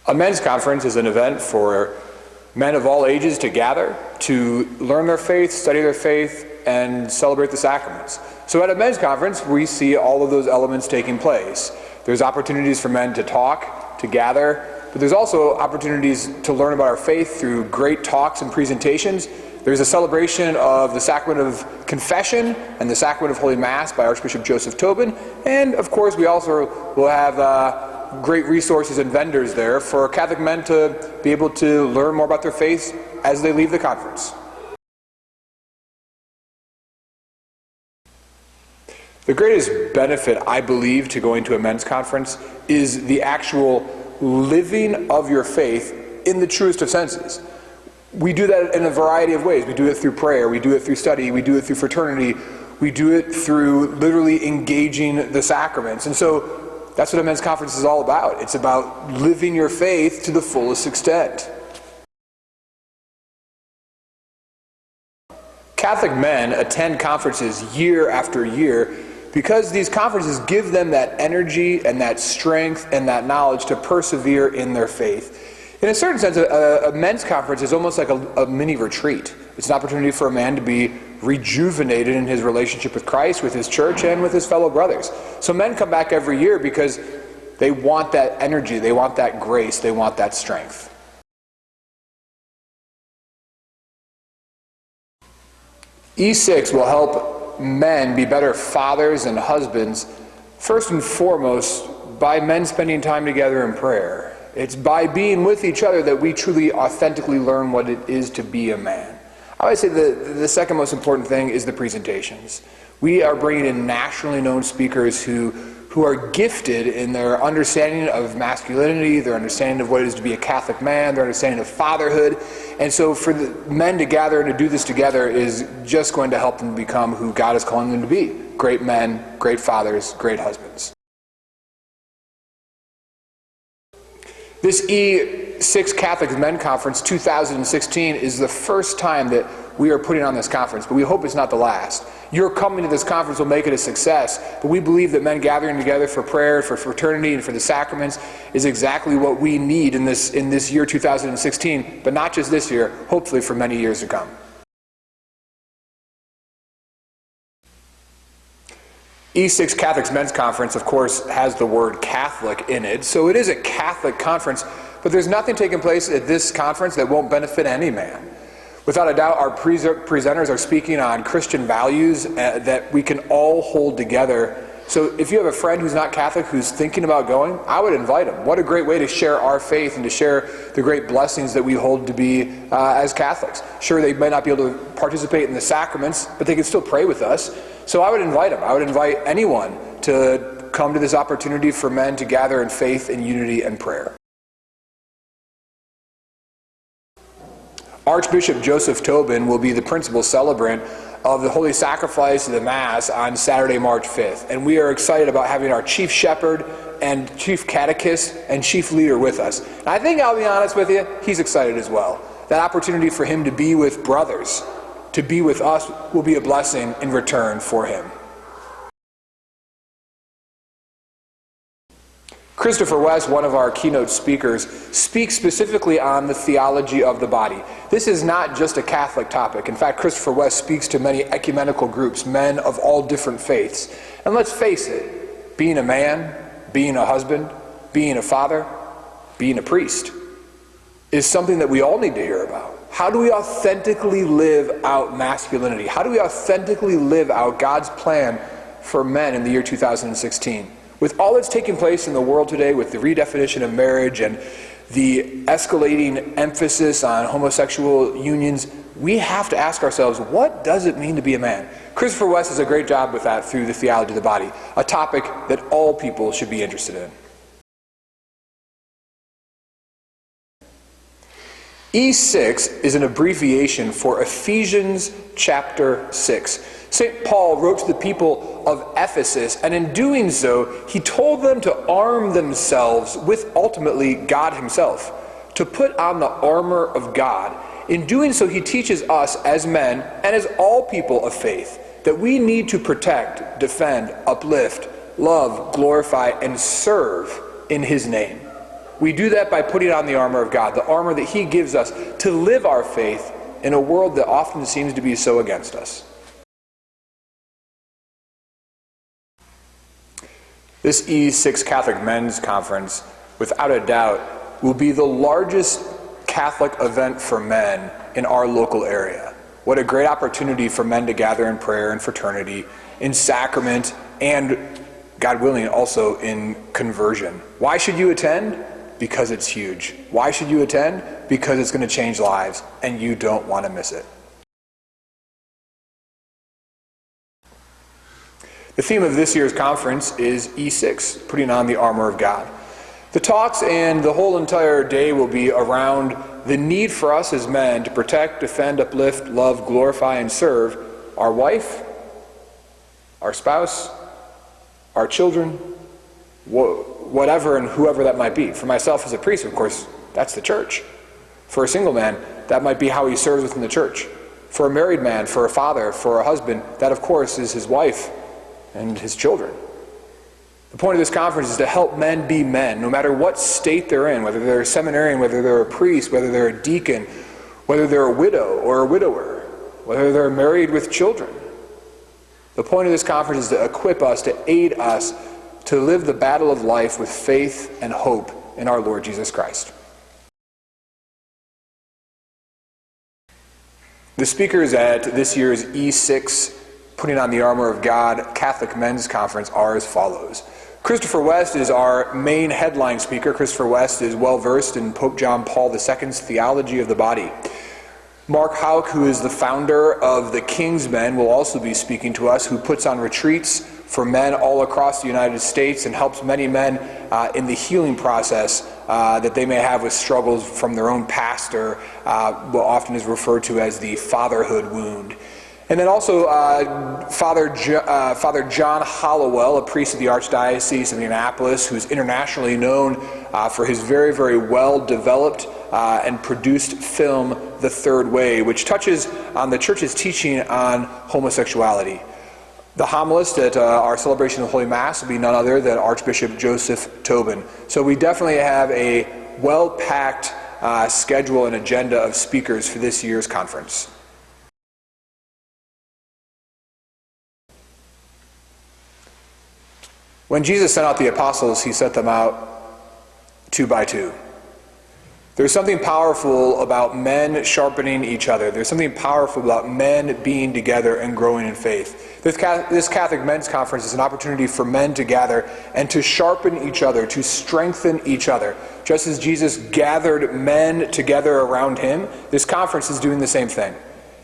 A men's conference is an event for men of all ages to gather, to learn their faith, study their faith, and celebrate the sacraments. So at a men's conference, we see all of those elements taking place. There's opportunities for men to talk, to gather, but there's also opportunities to learn about our faith through great talks and presentations. There's a celebration of the sacrament of confession and the sacrament of Holy Mass by Archbishop Joseph Tobin, and of course we also will have great resources and vendors there for Catholic men to be able to learn more about their faith as they leave the conference. The greatest benefit, I believe, to going to a men's conference is the actual living of your faith in the truest of senses. We do that in a variety of ways. We do it through prayer, we do it through study, we do it through fraternity, we do it through literally engaging the sacraments. And so that's what a men's conference is all about. It's about living your faith to the fullest extent. Catholic men attend conferences year after year because these conferences give them that energy and that strength and that knowledge to persevere in their faith. In a certain sense, a men's conference is almost like a mini retreat. It's an opportunity for a man to be rejuvenated in his relationship with Christ, with his church, and with his fellow brothers. So men come back every year because they want that energy, they want that grace, they want that strength. E6 will help men be better fathers and husbands, first and foremost by men spending time together in prayer. It's by being with each other that we truly authentically learn what it is to be a man. I would say the second most important thing is the presentations. We are bringing in nationally known speakers who are gifted in their understanding of masculinity, their understanding of what it is to be a Catholic man, their understanding of fatherhood. And so for the men to gather and to do this together is just going to help them become who God is calling them to be. Great men, great fathers, great husbands. This E6 Catholic Men Conference 2016 is the first time that we are putting on this conference, but we hope it's not the last. Your coming to this conference will make it a success, but we believe that men gathering together for prayer, for fraternity, and for the sacraments is exactly what we need in this year 2016, but not just this year, hopefully for many years to come. E6 Catholics Men's Conference, of course, has the word Catholic in it, so it is a Catholic conference, but there's nothing taking place at this conference that won't benefit any man. Without a doubt, our presenters are speaking on Christian values that we can all hold together. So if you have a friend who's not Catholic who's thinking about going, I would invite them. What a great way to share our faith and to share the great blessings that we hold to be as Catholics. Sure, they might not be able to participate in the sacraments, but they can still pray with us. So I would invite them. I would invite anyone to come to this opportunity for men to gather in faith and unity and prayer. Archbishop Joseph Tobin will be the principal celebrant of the Holy Sacrifice of the Mass on Saturday, March 5th. And we are excited about having our chief shepherd and chief catechist and chief leader with us. And I think, I'll be honest with you, he's excited as well. That opportunity for him to be with brothers, to be with us, will be a blessing in return for him. Christopher West, one of our keynote speakers, speaks specifically on the theology of the body. This is not just a Catholic topic. In fact, Christopher West speaks to many ecumenical groups, men of all different faiths. And let's face it, being a man, being a husband, being a father, being a priest is something that we all need to hear about. How do we authentically live out masculinity? How do we authentically live out God's plan for men in the year 2016? With all that's taking place in the world today, with the redefinition of marriage and the escalating emphasis on homosexual unions, we have to ask ourselves, what does it mean to be a man? Christopher West does a great job with that through the theology of the body, a topic that all people should be interested in. E6 is an abbreviation for Ephesians chapter 6. St. Paul wrote to the people of Ephesus, and in doing so, he told them to arm themselves with ultimately God himself, to put on the armor of God. In doing so, he teaches us as men and as all people of faith that we need to protect, defend, uplift, love, glorify, and serve in his name. We do that by putting on the armor of God, the armor that He gives us to live our faith in a world that often seems to be so against us. This E6 Catholic Men's Conference, without a doubt, will be the largest Catholic event for men in our local area. What a great opportunity for men to gather in prayer and fraternity, in sacrament, and, God willing, also in conversion. Why should you attend? Because it's huge. Why should you attend? Because it's going to change lives, and you don't want to miss it. The theme of this year's conference is E6, putting on the armor of God. The talks and the whole entire day will be around the need for us as men to protect, defend, uplift, love, glorify, and serve our wife, our spouse, our children, whatever and whoever that might be. For myself as a priest, of course, that's the church. For a single man, that might be how he serves within the church. For a married man, for a father, for a husband, that of course is his wife and his children. The point of this conference is to help men be men, no matter what state they're in, whether they're a seminarian, whether they're a priest, whether they're a deacon, whether they're a widow or a widower, whether they're married with children. The point of this conference is to equip us, to aid us, to live the battle of life with faith and hope in our Lord Jesus Christ. The speakers at this year's E6 Putting on the Armor of God Catholic Men's Conference are as follows. Christopher West is our main headline speaker. Christopher West is well versed in Pope John Paul II's theology of the body. Mark Houck, who is the founder of the King's Men, will also be speaking to us, who puts on retreats for men all across the United States and helps many men in the healing process that they may have with struggles from their own past, or what often is referred to as the fatherhood wound. And then also Father John Hollowell, a priest of the Archdiocese of Indianapolis, who's internationally known for his very, very well-developed and produced film, The Third Way, which touches on the Church's teaching on homosexuality. The homilist at our celebration of Holy Mass will be none other than Archbishop Joseph Tobin. So we definitely have a well-packed schedule and agenda of speakers for this year's conference. When Jesus sent out the apostles, he sent them out 2 by 2. There's something powerful about men sharpening each other. There's something powerful about men being together and growing in faith. This Catholic Men's Conference is an opportunity for men to gather and to sharpen each other, to strengthen each other. Just as Jesus gathered men together around him, this conference is doing the same thing.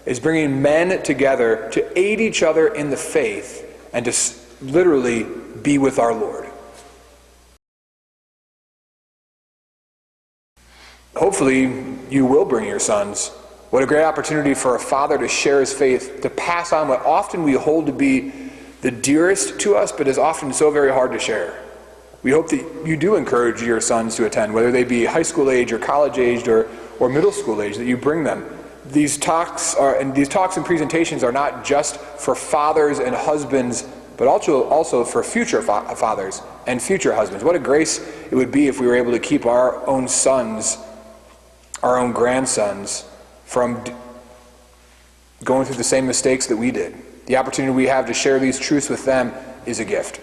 It's bringing men together to aid each other in the faith and to literally be with our Lord. Hopefully, you will bring your sons. What a great opportunity for a father to share his faith, to pass on what often we hold to be the dearest to us, but is often so very hard to share. We hope that you do encourage your sons to attend, whether they be high school age or college aged or middle school age, that you bring them. These talks and presentations are not just for fathers and husbands, but also for future fathers and future husbands. What a grace it would be if we were able to keep our own sons, our own grandsons, from going through the same mistakes that we did. The opportunity we have to share these truths with them is a gift.